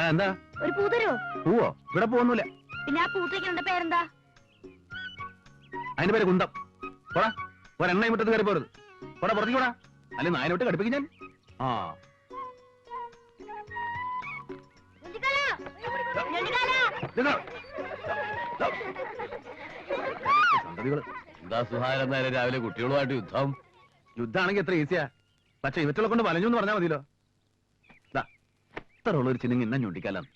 എന്താ ഒരു പൂ തരുമോ? പൂവോ? ഇവിടെ പോവൊന്നുമില്ല. പിന്നെ ആ പൂത്തേക്കുള്ള പേരെന്താ? അതിന്റെ പേര് കുന്തം. പോടാ, ഒരെണ്ണ മുറ്റത്ത് കയറി പോരുത്. പോടാ, പുറത്തേക്ക് പോടാ, അല്ലെ നായനോട്ട് കടുപ്പിക്കും ഞാൻ. എന്താ സുഹാരൻ നേരെ രാവിലെ കുട്ടികളുമായിട്ട് യുദ്ധം? യുദ്ധാണെങ്കിൽ എത്ര ഈസിയാ, പക്ഷെ ഇവറ്റുള്ള കൊണ്ട് വലഞ്ഞു എന്ന് പറഞ്ഞാൽ മതിയല്ലോ. ഇത്ര ഉള്ളൊരു ചിഹ്നം ഇന്ന ഞൊണ്ടിക്കാലാണ്.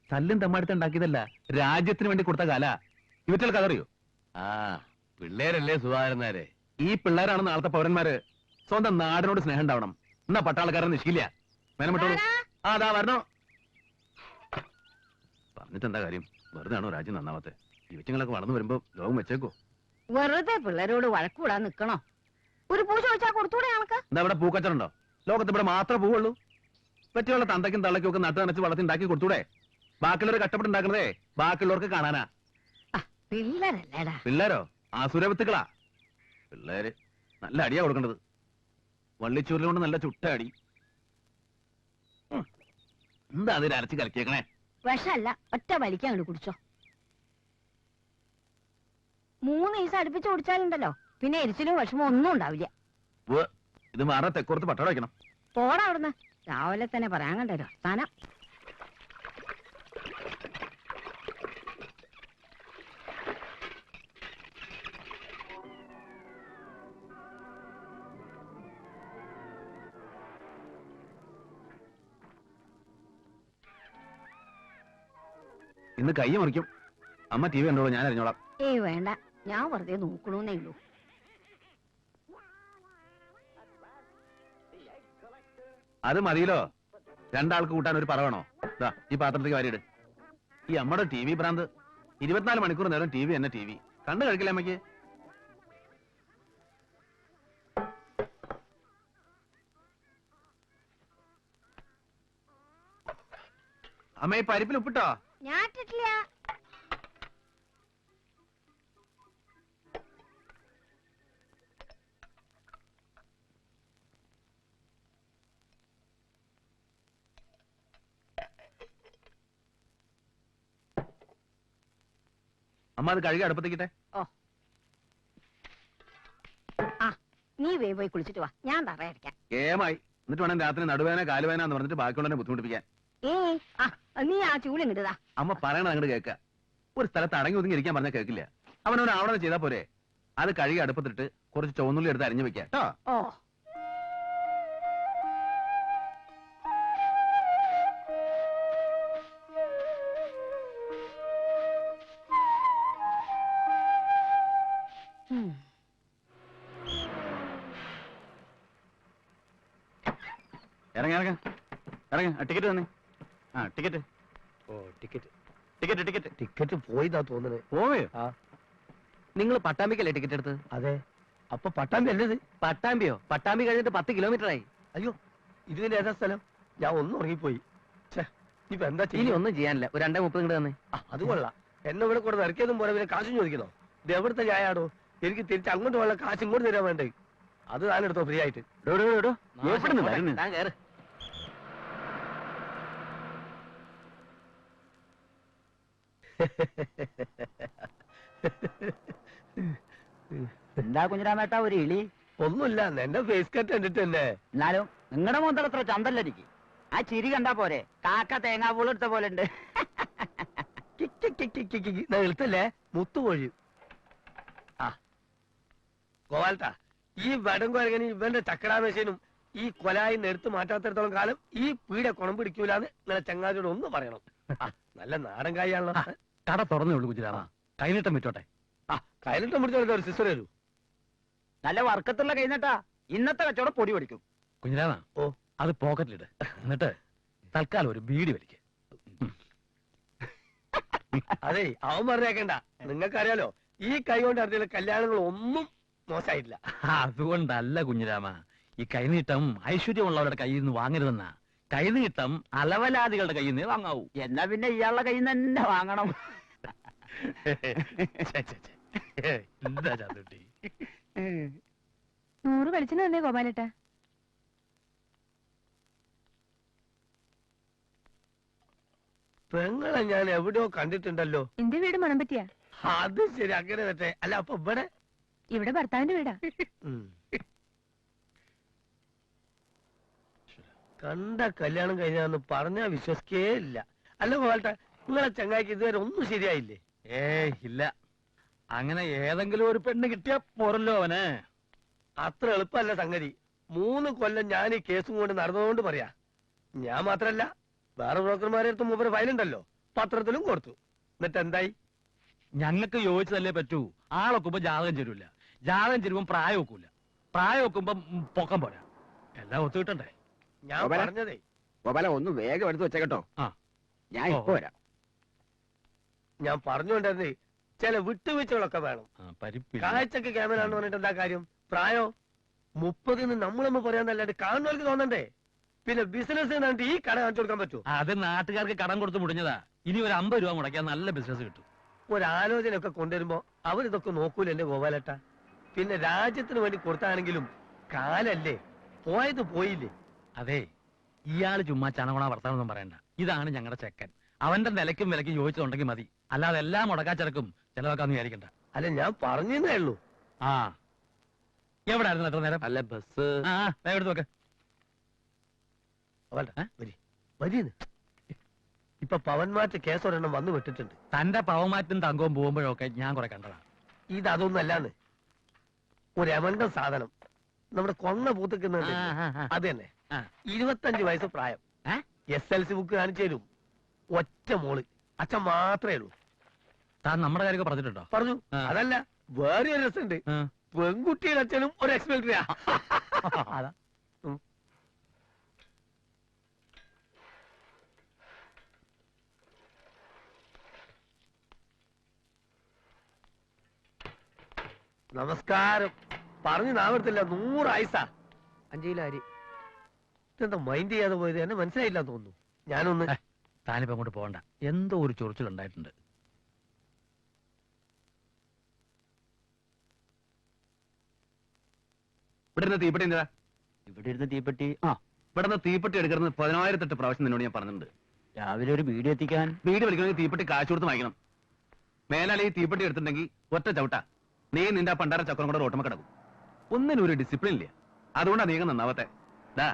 തല്ലും തമ്മാടുത്ത് ഉണ്ടാക്കിയതല്ല, രാജ്യത്തിന് വേണ്ടി കൊടുത്ത കാല. ഇവറ്റകൾക്ക് അതറിയോ? പിള്ളേരല്ലേ സുഹാരൻ നേരെ? ഈ പിള്ളേരാണ് നാളത്തെ പൗരന്മാര്. സ്വന്തം നാടിനോട് സ്നേഹം ഉണ്ടാവണം. എന്നാ പട്ടാളക്കാരൻ നിഷ്കില്ല. മേനമിട്ടോളൂ. അതാ വരണോ. പറഞ്ഞിട്ടെന്താ കാര്യം? വെറുതെ ആണോ രാജ്യം നന്നാവത്തെ? ഇവറ്റങ്ങളൊക്കെ വളർന്നു വരുമ്പോ ലോകം വെച്ചേക്കോ? വെറുതെ പിള്ളേരോട് വഴക്കൂടാൻ നിക്കണോ? ഒരു പൂ ചോദിച്ചാൽ കൊടുത്തൂടെ ഞങ്ങൾക്ക്? എന്താ ഇവിടെ പൂക്കച്ചറുണ്ടോ? ലോകത്ത് ഇവിടെ മാത്രമേ പൂവുള്ളൂ. പറ്റിയുള്ള തന്തയ്ക്കും തള്ളയ്ക്കും ഒക്കെ നട്ട് നനച്ച് വളർത്തി ഉണ്ടാക്കി കൊടുത്തൂടെ? ബാക്കിയുള്ളവർ കഷ്ടപ്പെട്ടുണ്ടാക്കണതേ ബാക്കിയുള്ളവർക്ക് കാണാനാ. പിള്ളേരല്ലേടാ. പിള്ളേരോ? ആസുരവിത്തുക്കളാ പിള്ളേര്. നല്ല അടിയാ കൊടുക്കേണ്ടത്. വള്ളിച്ചൂരിൽ കൊണ്ട് നല്ല ചുട്ട അടി. എന്താ അതിൽ അരച്ച് കലക്കിയേക്കണേ? വിഷമല്ല, ഒറ്റ വലിക്കാൻ അങ്ങോട്ട് കുടിച്ചോ. 3 ദിവസം അടുപ്പിച്ച് കുടിച്ചാലുണ്ടല്ലോ പിന്നെ എരിച്ചിലും വിഷമോ ഒന്നും ഉണ്ടാവില്ല. ഇത് മാറാ തെക്കോർത്ത് പട്ടട വയ്ക്കണം. പോടാ അവിടുന്ന്. രാവിലെ തന്നെ പറയാൻ കണ്ടല്ലോ സ്ഥാനം. ഇന്ന് കൈ മുറിക്കും. അമ്മ ടി വി കണ്ടോളൂ, ഞാൻ അറിഞ്ഞോളാം. ഏയ് വേണ്ട, ഞാൻ വെറുതെ നോക്കണോന്നേ ഉള്ളൂ. അത് മതിയല്ലോ. രണ്ടാൾക്ക് കൂട്ടാൻ ഒരു പറവണോ? ഈ പാത്രത്തേക്ക് വാരിയിട്. ഈ അമ്മയുടെ ടി വി ഭ്രാന്ത്. 24 മണിക്കൂർ നേരം ടി വി തന്നെ ടി വി. കണ്ടു കഴിക്കില്ല അമ്മയ്ക്ക്. അമ്മ ഈ പരിപ്പിൽ ഉപ്പിട്ടോ? ഞാൻ ഇട്ടിട്ടില്ല. അമ്മ അത് കഴുകി അടുപ്പത്തേക്കിട്ടെ. നീ വേ പോയി കുളിച്ചിട്ട് വാ, ഞാൻ തറയടിക്കാം. ഏമായി. എന്നിട്ട് വേണം രാത്രി നടുവേന കാലുവേന എന്ന് പറഞ്ഞിട്ട് ബാക്കിയുള്ളവനെ ബുദ്ധിമുട്ടിപ്പിക്കാൻ. നീ ആ ചൂലിങ്ങിട്ടാ. അമ്മ പറയണത് അങ്ങോട്ട് കേൾക്ക. ഒരു സ്ഥലത്ത് അടങ്ങി ഒതുങ്ങി ഇരിക്കാൻ പറഞ്ഞാൽ കേൾക്കില്ല. അവനോട് ആവണത് ചെയ്താ പോരെ. അത് കഴുകി അടുപ്പത്തിട്ട് കുറച്ച് ചുവന്നുള്ളി എടുത്ത് അരിഞ്ഞു വെക്കാം കേട്ടോ. ഇറങ്ങ ഇറങ്ങ ഇറങ്ങ. ടിക്കറ്റ് തന്നെ. ടിക്കറ്റ്. ടിക്കറ്റ് ടിക്കറ്റ് ടിക്കറ്റ് പോയിതാ തോന്നുന്നത്. പോവേ? നിങ്ങൾ പട്ടാമ്പിക്കല്ലേ ടിക്കറ്റ് എടുത്ത്? അതെ. അപ്പൊ പട്ടാമ്പി അല്ലേ? പട്ടാമ്പിയോ? പട്ടാമ്പി കഴിഞ്ഞിട്ട് 10 കിലോമീറ്റർ ആയി. അയ്യോ, ഇതിന്റെ ഏതാ സ്ഥലം? ഞാൻ ഒന്നും ഉറങ്ങിപ്പോയി. ഇപ്പൊ എന്താ ഇനി ഒന്നും ചെയ്യാനില്ല. ഒരു 2:30 ഇങ്ങോട്ട് തന്നെ. അത് കൊള്ളാം. എന്നെ ഇവിടെ കൂടെ ഇറക്കിയതും പോലെ പിന്നെ കാശും ചോദിക്കണോ? ഇത് എവിടുത്തെ ചായാടോ? എനിക്ക് തിരിച്ച് അങ്ങോട്ട് പോകാനുള്ള കാശ് ഇങ്ങോട്ട് തരാൻ വേണ്ടേ? അത് താനെടുത്തോ ഫ്രീ ആയിട്ട്. എന്താ കുഞ്ഞിരാമേട്ടാ ഒരു ഇളി? ഒന്നുമില്ല, എന്റെ ഫേസ് കട്ട് കണ്ടിട്ട് തന്നെ. എന്നാലും നിങ്ങളുടെ മുതൽ അത്ര ചന്തല്ലരിക്കും. ആ ചിരി കണ്ടാ പോരെ, കാക്ക തേങ്ങാപ്പൂളെടുത്ത പോലെ ഉണ്ട്. എളുത്തല്ലേ മുത്തുകോഴി. ഗോപാൽട്ടാ, ഈ വടംകുരങ്ങനും ഇവന്റെ ചക്കടാമേശനും ഈ കൊലായി എടുത്തു മാറ്റാത്തിടത്തോളം കാലം ഈ പീഡ കുണം പിടിക്കൂലെന്ന് നിങ്ങളെ ചങ്ങാതിയോട് ഒന്ന് പറയണം. നല്ല നാടൻ കായാണല്ലോ. കട തുറന്നേ കുഞ്ഞിരാമ, കൈനീട്ടം വിറ്റോട്ടെ. കൈനീട്ടം പിടിച്ചോളൂ, ഒരു സിസ്റ്റർ വരൂ. നല്ല വർക്കത്തുള്ള കൈനട്ടാ. ഇന്നത്തെ കച്ചവടം പൊടി പഠിക്കും. കുഞ്ഞിരാമ, അത് പോക്കറ്റിലിട്. എന്നിട്ട് തൽക്കാലം ഒരു ബീഡി വലിക്ക. അതെ, അവൻ പറഞ്ഞേക്കണ്ട. നിങ്ങൾക്കറിയാലോ, ഈ കൈ കൊണ്ട് നടത്തിയ കല്യാണങ്ങൾ ഒന്നും മോശമായിട്ടില്ല. അതുകൊണ്ടല്ല കുഞ്ഞിരാമ, ഈ കൈനീട്ടം ഐശ്വര്യമുള്ളവരുടെ കയ്യിൽ നിന്ന് വാങ്ങരുതെന്നാ. കൈനീട്ടം അലവലാദികളുടെ കയ്യിൽ നിന്ന് വാങ്ങാവൂ. എന്നാ പിന്നെ ഇയാളുടെ കയ്യിൽ നിന്ന് തന്നെ വാങ്ങണം. എന്താ ചാത്തുട്ടി? 100 വെളിച്ചെണ്ണ തന്നെ ഗോപാലേട്ടാ. പെങ്ങളെ ഞാൻ എവിടെയോ കണ്ടിട്ടുണ്ടല്ലോ. എന്റെ വീട് മണമ്പറ്റിയാ. അത് ശരി, അങ്ങനെ പറ്റേ. അല്ല അപ്പൊ ഇവിടെ ഇവിടെ ഭർത്താവിന്റെ വീടാ. ഉം. കണ്ട കല്യാണം കഴിഞ്ഞാന്ന് പറഞ്ഞാ വിശ്വസിക്കേ ഇല്ല. അല്ല ഗോപാലട്ട, നിങ്ങളെ ചങ്ങായിക്ക് ഇതുവരെ ഒന്നും ശരിയായില്ലേ? ഇല്ല. അങ്ങനെ ഏതെങ്കിലും ഒരു പെണ്ണ് കിട്ടിയാ പോരല്ലോ അവന്. അത്ര എളുപ്പമല്ല സംഗതി. 3 കൊല്ലം ഞാൻ ഈ കേസും കൊണ്ട് നടന്നതുകൊണ്ട് പറയാ. ഞാൻ മാത്രല്ല, വേറെ ബ്രോക്കർമാരെ അടുത്ത് മൂപ്പര് ഫയലുണ്ടല്ലോ, പത്രത്തിലും കൊടുത്തു. എന്നിട്ട് എന്തായി? ഞങ്ങൾക്ക് യോജിച്ചതല്ലേ പറ്റൂ. ആളൊക്കുമ്പോ ജാതകം ചേരൂല, ജാതകം ചേരുമ്പോ പ്രായം ഒക്കൂല, പ്രായം ഒക്കുമ്പോ പൊക്കം പോരാ. എല്ലാം ഒത്തു കിട്ടണ്ടേ? ഞാൻ ഗോപാല? പറഞ്ഞതേ, ഗോപാല ഒന്ന് വേഗം എടുത്ത് വെച്ചേട്ടോ. ആ. ഞാൻ ഇപ്പൊ വരാം. ഞാൻ പറഞ്ഞുകൊണ്ടിരുന്നേ, ചില വിട്ടുവീഴ്ചകളൊക്കെ വേണം. പരിപ്പില്ല. കാഴ്ചക്ക് ക്യാമറ പറഞ്ഞിട്ട് എന്താ കാര്യം? പ്രായോ 30 നമ്മളൊന്ന് പറയാന്നല്ലാണ്ട് കാണുന്നവർക്ക് തോന്നണ്ടേ? പിന്നെ ബിസിനസ് എന്നിട്ട് ഈ കട കാണിച്ചു കൊടുക്കാൻ പറ്റുമോ? അത് നാട്ടുകാർക്ക് കടം കൊടുത്ത് മുടിഞ്ഞതാ. ഇനി ഒരു 50 രൂപ മുടക്കിയാൽ നല്ല ബിസിനസ് കിട്ടും. ഒരാലോചന ഒക്കെ കൊണ്ടുവരുമ്പോ അവരിതൊക്കെ നോക്കൂലല്ലേ ഗോപാലേട്ട? പിന്നെ രാജ്യത്തിന് വേണ്ടി കൊടുത്താണെങ്കിലും കാലല്ലേ, പോയത് പോയില്ലേ? അതെ, ഇയാള് ചുമ്മാ ചണകുണ വർത്താനൊന്നും പറയണ്ട. ഇതാണ് ഞങ്ങളുടെ ചെക്കൻ. അവന്റെ നിലയ്ക്കും വിലയ്ക്കും യോജിച്ചുണ്ടെങ്കിൽ മതി. അല്ലാതെ എല്ലാം മുടക്കാച്ചെടുക്കും ചെലവാക്കാന്ന് വിചാരിക്കണ്ട. അല്ല, ഞാൻ പറഞ്ഞേ ഉള്ളൂ. ആ, എവിടെ ആയിരുന്നു എത്ര നേരം? അല്ല ബസ് ആ, എടുത്ത് നോക്ക്. വരീന്ന് ഇപ്പൊ പവൻമാറ്റ് കേസൊരെണ്ണം വന്നു വിട്ടിട്ടുണ്ട്. തന്റെ പവമാറ്റും തങ്കവും പോകുമ്പോഴൊക്കെ ഞാൻ കുറെ കണ്ടതാ. ഇതൊന്നും അല്ലാന്ന്, ഒരു എമണ്ട സാധനം നമ്മുടെ കൊന്ന പൂത്തിക്കുന്നുണ്ട്. അത് തന്നെ. 25 വയസ്സ് പ്രായം. SLC ബുക്ക് കാണിച്ചു തരും. ഒറ്റ മോള്, അച്ഛൻ മാത്രമേ ഉള്ളൂ. താൻ നമ്മുടെ കാര്യമൊക്കെ പറഞ്ഞിട്ടുണ്ടോ? പറഞ്ഞു. അതല്ല, വേറെ ഒരു രസമുണ്ട്. പെൺകുട്ടിയുടെ അച്ഛനും ഒരു എക്സ്പെക്ടറിയാ. അതാ. നമസ്കാരം. പറഞ്ഞു നാവെടുത്തില്ല. 100 ആയിസാ. 5 കിലോ അരി. ഇതെന്താ മൈൻഡ് ചെയ്യാതെ പോയത്? എന്നെ മനസ്സിലായില്ല തോന്നുന്നു. ഞാനൊന്ന് താനിപ്പോ അങ്ങോട്ട് പോകണ്ട. എന്തോ ഒരു ചൊറിച്ചിലുണ്ടായിട്ടുണ്ട്. ഇവിടെ തീപ്പെട്ടി എന്താ? ഇവിടെ ഇരുന്ന് തീപ്പെട്ടി. ഇവിടെ തീപ്പെട്ടി എടുക്കുന്നത് 10,008 പ്രാവശ്യം നിന്നോട് ഞാൻ പറഞ്ഞിട്ടുണ്ട്. രാവിലെ ഒരു വീഡിയോ എത്തിക്കാൻ. വീട് വലിക്കണമെങ്കിൽ തീപ്പെട്ടി കാശ് കൊടുത്ത് വാങ്ങിക്കണം. മേലാലെ ഈ തീപ്പെട്ടി എടുത്തിട്ടുണ്ടെങ്കിൽ ഒറ്റ ചവിട്ടാ നീ നിന്റെ പണ്ടാര ചക്രം കൂടെ റോട്ടുമ്പോ കിടക്കും. ഒന്നിനും ഒരു ഡിസിപ്ലിൻ ഇല്ല. അതുകൊണ്ടാ നീങ്ങ നന്നാവത്തെ. ദാ,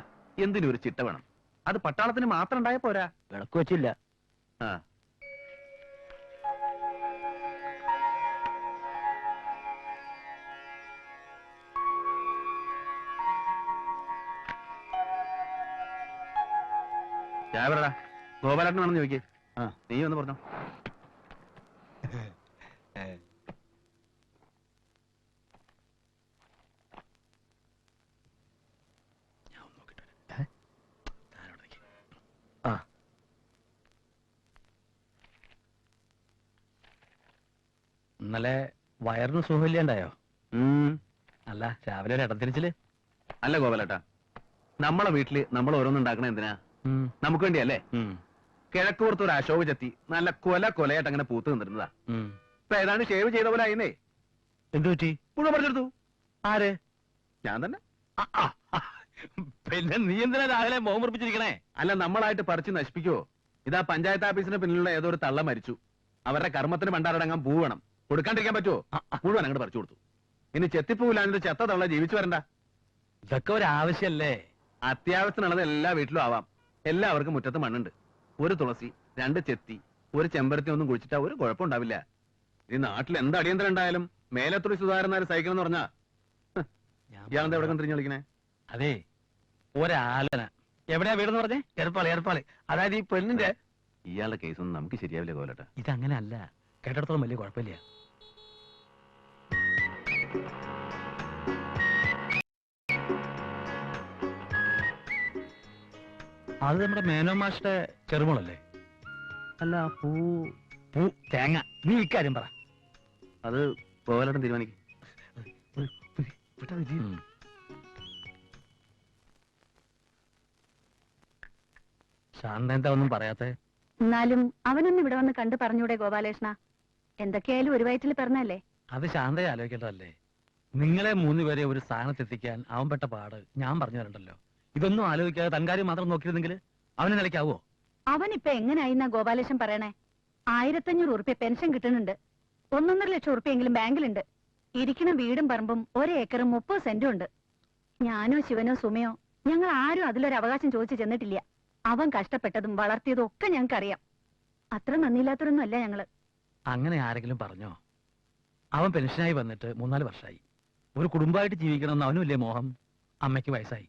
എന്തിനും ഒരു ചിട്ട വേണം. അത് പട്ടാളത്തിന് മാത്രം ഉണ്ടായ പോരാ. വിളക്ക് വെച്ചില്ല. ആ, ചായ പറടാ. ഗോപാലേട്ടനാണെന്ന് ചോദിക്കേ. നീ ഒന്ന് പറഞ്ഞോ. ഇന്നലെ വയറിന് സുഖമില്ലാണ്ടായോ? അല്ല, രാവിലെ ഒരു ഇടത്തിരിച്ചില്. അല്ല ഗോപാലേട്ടാ, നമ്മളെ വീട്ടില് നമ്മൾ ഓരോന്നുണ്ടാക്കണ എന്തിനാ? നമുക്ക് വേണ്ടിയല്ലേ? കിഴക്കൂർത്ത് ഒരു അശോക ചെത്തി നല്ല കൊലയായിട്ട് അങ്ങനെ പൂത്ത് നിന്നിരുന്നതാ. ഇപ്പൊ ഏതാണ്ട് ഷേവ് ചെയ്ത പോലെ ആയിന്നേ. എന്തു പറ്റി? മുഴുവൻ പറിച്ചെടുത്തു. ആര്? ഞാൻ തന്നെ. പിന്നെ നീ എന്തിനാ രാവിലെ മോഹം മുറിപ്പിച്ചിരിക്കണേ? അല്ല, നമ്മളായിട്ട് പറിച്ച് നശിപ്പിക്കുവോ? ഇതാ പഞ്ചായത്ത് ഓഫീസിന് പിന്നിലുള്ള ഏതോ ഒരു തള്ള മരിച്ചു. അവരുടെ കർമ്മത്തിന് ഭണ്ടാരടങ്ങാൻ പൂ വേണം. കൊടുക്കാണ്ടിരിക്കാൻ പറ്റുമോ? മുഴുവൻ അങ്ങോട്ട് പറിച്ചു കൊടുത്തു. ഇനി ചെത്തിപ്പൂവില്ലാണ്ട് ചെത്ത തള്ള ജീവിച്ചു വരണ്ട. ഇതൊക്കെ ഒരു ആവശ്യല്ലേ? അത്യാവശ്യത്തിനുള്ളത് എല്ലാ വീട്ടിലും ആവാം. എല്ലാവർക്കും മുറ്റത്ത് മണ്ണുണ്ട്. ഒരു തുളസി, 2 ചെത്തി, ഒരു ചെമ്പരത്തി ഒന്നും കുഴിച്ചിട്ടാ ഒരു കുഴപ്പമുണ്ടാവില്ല. ഈ നാട്ടിൽ എന്ത് അടിയന്തരം ഉണ്ടായാലും മേലത്തുറി സുധാകരനാര് സഹിക്കണം എന്ന് പറഞ്ഞാ ഇയാളെന്താ എവിടെ തിരിഞ്ഞു കളിക്കണേ? അതെ, ഒരാലോചന. എവിടെയാ വീടെന്ന് പറഞ്ഞേ? ഏർപ്പാള്. അതായത് ഈ പെണ്ണിന്റെ ഇയാളുടെ കേസൊന്നും നമുക്ക് ശരിയാവില്ല കോലട്ട. ഇതങ്ങനെ അല്ല, കേട്ടിടത്തോളം വലിയ കുഴപ്പമില്ല. അത് നമ്മുടെ മേനോ മാഷിന്റെ ചെറുമോളല്ലേ? അല്ല, പൂ തേങ്ങ. നീ ഇക്കാര്യം പറ. അത് കോലട്ടൻ തീരുമാനിക്കും. ശാന്ത എന്താ ഒന്നും പറയാത്തെ? എന്നാലും അവനൊന്നും ഇവിടെ വന്ന് കണ്ടു പറഞ്ഞൂടെ ഗോപാലേഷണ? എന്തൊക്കെയായാലും ഒരു വയറ്റിൽ പിറന്നല്ലേ. അത് ശാന്തയെ ആലോചിക്കേണ്ടതല്ലേ? നിങ്ങളെ 3 പേരെ ഒരു സ്ഥാനത്തെത്തിക്കാൻ അവൻ പെട്ട പാട് ഞാൻ പറഞ്ഞു തരണ്ടല്ലോ. ഇതൊന്നും ആലോചിക്കാതെ തൻകാര്യം മാത്രം നോക്കിയിരുന്നെങ്കിൽ അവനെ നിലയ്ക്കാവോ? അവനിപ്പൊ എങ്ങനെയായിന്നാ ഗോപാലേഷൻ പറയണേ? 1500 ഉറുപ്പ്യ പെൻഷൻ കിട്ടുന്നുണ്ട്. 1.5 ലക്ഷം ഉറുപ്പ്യെങ്കിലും ബാങ്കിലുണ്ട്. ഇരിക്കണ വീടും പറമ്പും 1 ഏക്കറും 30 സെന്റും ഉണ്ട്. ഞാനോ ശിവനോ സുമയോ ഞങ്ങൾ ആരും അതിലൊരു അവകാശം ചോദിച്ചു ചെന്നിട്ടില്ല. അവൻ കഷ്ടപ്പെട്ടതും വളർത്തിയതും ഒക്കെ ഞങ്ങൾക്കറിയാം. അത്ര നന്ദിയില്ലാത്തവരൊന്നും അല്ല ഞങ്ങള്. അങ്ങനെ ആരെങ്കിലും പറഞ്ഞോ? അവൻ പെൻഷനായി വന്നിട്ട് 3-4 വർഷമായി. ഒരു കുടുംബമായിട്ട് ജീവിക്കണമെന്ന് അവനുമില്ലേ മോഹം? അമ്മയ്ക്ക് വയസ്സായി.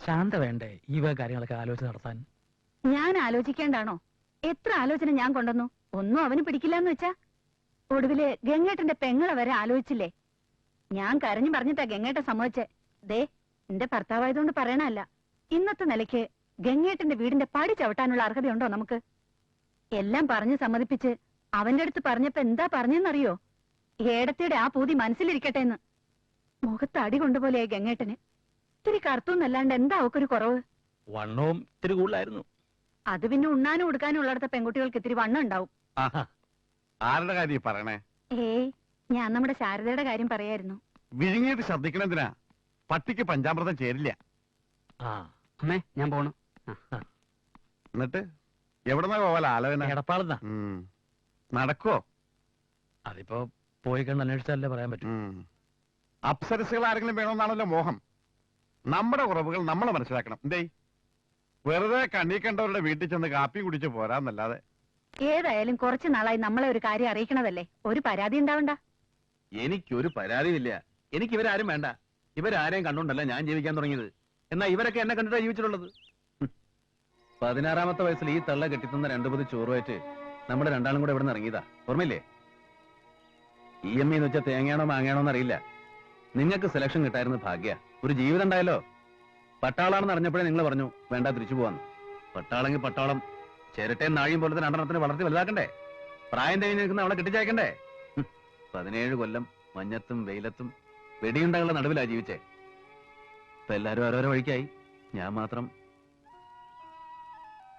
ശാന്ത വേണ്ടേ ഈ വക കാര്യങ്ങളൊക്കെ ആലോചിച്ച് നടത്താൻ? ഞാൻ ആലോചിക്കേണ്ടാണോ? എത്ര ആലോചന ഞാൻ കൊണ്ടുവന്നു, ഒന്നും അവന് പിടിക്കില്ലെന്ന് വെച്ചാ. ഒടുവില് ഗംഗേട്ടന്റെ പെങ്ങളെ വരെ ആലോചിച്ചില്ലേ? ഞാൻ കരഞ്ഞു പറഞ്ഞിട്ടാ ഗംഗേട്ടൻ സമ്മതിച്ചേ. ദേ, എന്റെ ഭർത്താവായതുകൊണ്ട് പറയണല്ല. ഇന്നത്തെ നിലയ്ക്ക് ഗംഗേട്ടന്റെ വീടിന്റെ പടി ചവിട്ടാനുള്ള അർഹതയുണ്ടോ നമുക്ക്? എല്ലാം പറഞ്ഞ് സമ്മതിപ്പിച്ച് അവന്റെ അടുത്ത് പറഞ്ഞപ്പോ എന്താ പറഞ്ഞെന്നറിയോ? ഏടത്തിയുടെ ആ പൂതി മനസ്സിലിരിക്കട്ടെ എന്ന്. മുഖത്ത് അടി കൊണ്ടുപോലെ ഗംഗേട്ടന്. ഇത്തിരി കറുത്തൊന്നല്ലാണ്ട് എന്താ അവക്കൊരു കുറവ്? വണ്ണവും ഇത്തിരി കൂടുതലായിരുന്നു. അത് പിന്നെ ഉണ്ണാനും ഉടുക്കാനും ഉള്ളിടത്ത പെൺകുട്ടികൾക്ക് ഇത്തിരി വണ്ണം ഉണ്ടാവും. ആരുടെ കാര്യം പറയണേ? ഏയ്, ഞാൻ നമ്മുടെ ശാരദയുടെ കാര്യം പറയായിരുന്നു. വിഴുങ്ങിയിട്ട് ശ്രദ്ധിക്കണെന്തിനാ? പട്ടിക്ക് പഞ്ചാമൃതം ചേരില്ല. ആ അമ്മേ ഞാൻ പോണു. എന്നിട്ട് എവിടെന്നാ പോവാല ആലോചന? എടപ്പാളെന്നാ. നടക്കോ? അതിപ്പോ പോയി കണ്ട് അന്വേഷിച്ചാലേ പറയാൻ പറ്റും. അപ്സരസുകൾ ആരെങ്കിലും വേണമെന്നാണല്ലോ മോഹം. നമ്മുടെ കുറവുകൾ നമ്മൾ മനസ്സിലാക്കണം. എന്തേ വെറുതെ കണ്ണീ കണ്ടവരുടെ വീട്ടിൽ ചെന്ന് കാപ്പി കുടിച്ച് പോരാന്നല്ലാതെ. ഏതായാലും കുറച്ചു നാളായി നമ്മളെ ഒരു കാര്യം അറിയിക്കണതല്ലേ, ഒരു പരാതി ഉണ്ടാവണ്ട. എനിക്കൊരു പരാതിയില്ല. എനിക്ക് ഇവരാരും വേണ്ട. ഇവരാരെയും കണ്ടോണ്ടല്ല ഞാൻ ജീവിക്കാൻ തുടങ്ങിയത്. എന്നാ ഇവരൊക്കെ എന്നെ കണ്ടിട്ടാ ജീവിച്ചിട്ടുള്ളത്. 16-ാമത്തെ വയസ്സിൽ ഈ തള്ള കെട്ടിത്തുന്ന 2 പൊതി ചോറുമായിട്ട് നമ്മുടെ രണ്ടാളും കൂടെ ഇവിടെ നിന്ന് ഇറങ്ങിയതാ. ഓർമ്മയില്ലേ? EMI എന്ന് വെച്ചാൽ തേങ്ങയാണോ മാങ്ങയാണോ എന്നറിയില്ല. നിങ്ങൾക്ക് സെലക്ഷൻ കിട്ടായിരുന്നു ഭാഗ്യ. ഒരു ജീവിതം ഉണ്ടായല്ലോ. പട്ടാളാണെന്ന് അറിഞ്ഞപ്പോഴേ നിങ്ങൾ പറഞ്ഞു വേണ്ട, തിരിച്ചു പോവാന്ന്. പട്ടാളെങ്കിൽ പട്ടാളം, ചിരട്ടയും നാഴിയും പോലത്തെ 2 വളർത്തി വലുതാക്കണ്ടേ? പ്രായം തേങ്ങി നിൽക്കുന്ന അവളെ കെട്ടിച്ചേക്കണ്ടേ? 17 കൊല്ലം മഞ്ഞത്തും വെയിലത്തും വെടിയുണ്ടകളുടെ നടുവിലാ ജീവിച്ചേ. ഇപ്പൊ എല്ലാരും ഓരോരോ വഴിക്കായി. ഞാൻ മാത്രം.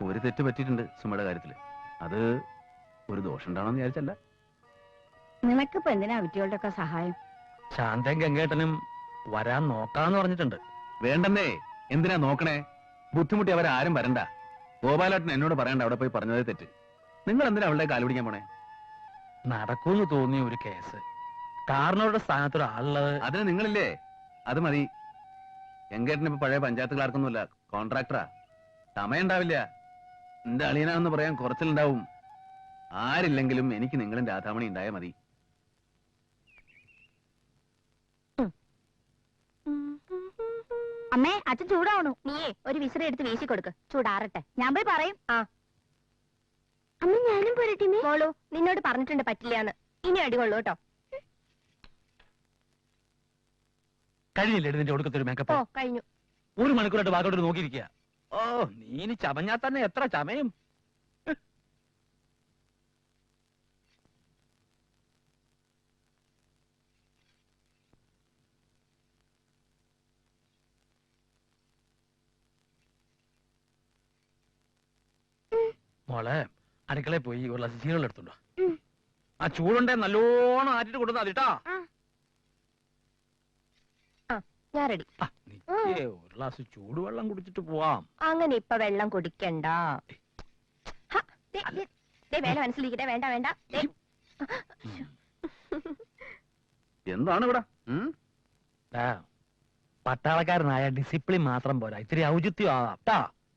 ഒരു തെറ്റ് പറ്റിയിട്ടുണ്ട് സുമയുടെ കാര്യത്തില്. അത് ഒരു ദോഷം ഉണ്ടാവണമെന്ന് വിചാരിച്ചല്ല. നിനക്കിപ്പോ എന്തിനാ കുട്ടികളുടെ ഒക്കെ സഹായം? ശാന്തയും ഗംഗേട്ടനും വരാൻ നോക്കാന്ന് പറഞ്ഞിട്ടുണ്ട്. വേണ്ടെന്നേ. എന്തിനാ നോക്കണേ? ബുദ്ധിമുട്ടി അവരാരും വരണ്ട. ഗോപാലേട്ടൻ എന്നോട് പറയണ്ട അവിടെ പോയി പറഞ്ഞതേ തെറ്റ്. നിങ്ങൾ എന്തിനാ അവളുടെ കാല് പിടിക്കാൻ പോണേ? നടക്കൂന്ന് തോന്നിയ ഒരു കേസ്, കാരണവരുടെ സ്ഥാനത്തൊരാളുള്ളത്. അതിന് നിങ്ങളില്ലേ? അത് മതി. എങ്കേട്ടന് ഇപ്പൊ പഴയ പഞ്ചായത്ത് ക്ലാർക്കൊന്നുമില്ല, കോൺട്രാക്ടറാ. സമയമുണ്ടാവില്ല. എന്റെ അളിയനാണെന്ന് പറയാൻ കുറച്ചിലുണ്ടാവും. ആരില്ലെങ്കിലും എനിക്ക് നിങ്ങളും രാധാമണി ഉണ്ടായാൽ മതി. അമ്മേ, അച്ഛൻ ചൂടാവണു. നീയേ ഒരു വിസിറി എടുത്ത് വീശി കൊടുക്ക്, ചൂടാറട്ടെ. ഞാൻ പോയി പറയും. അമ്മ ഞാനും പോരട്ടെ മോളു, നിന്നോട് പറഞ്ഞിട്ടുണ്ട് പറ്റില്ലാന്ന്. ഇനി അടികൊള്ളു കേട്ടോ. കഴിഞ്ഞില്ലേ ഇതിന്റെ ഒടുക്കത്തൊരു ഓ മേക്കപ്പ്? കഴിഞ്ഞു. 1 മണിക്കൂറായിട്ട് വാക്കോട്ട് നോക്കിയിരിക്കുക. ഓ, നീ ചമഞ്ഞാ തന്നെ എത്ര ചമയും. മോളെ, അടുക്കളയിൽ പോയി ഒരു ഗ്ലാസ് ചീരകൾ എടുത്തുണ്ടോ? ആ ചൂടുണ്ടെ നല്ലോണം ആറ്റിട്ട് കൊടുത്താ അതിട്ടാ. ഞാൻ റെഡി. ഒരു ഗ്ലാസ് ചൂടുവെള്ളം കുടിച്ചിട്ട് പോവാം. അങ്ങനെ ഇപ്പൊ വെള്ളം കുടിക്കണ്ട. വേല മനസ്സിലിരിക്കട്ടെ. വേണ്ട വേണ്ട. എന്താണ് ഇവിടെ? പട്ടാളക്കാരനായ ഡിസിപ്ലിൻ മാത്രം പോരാ, ഇത്തിരി ഔചിത്യം ആവാം.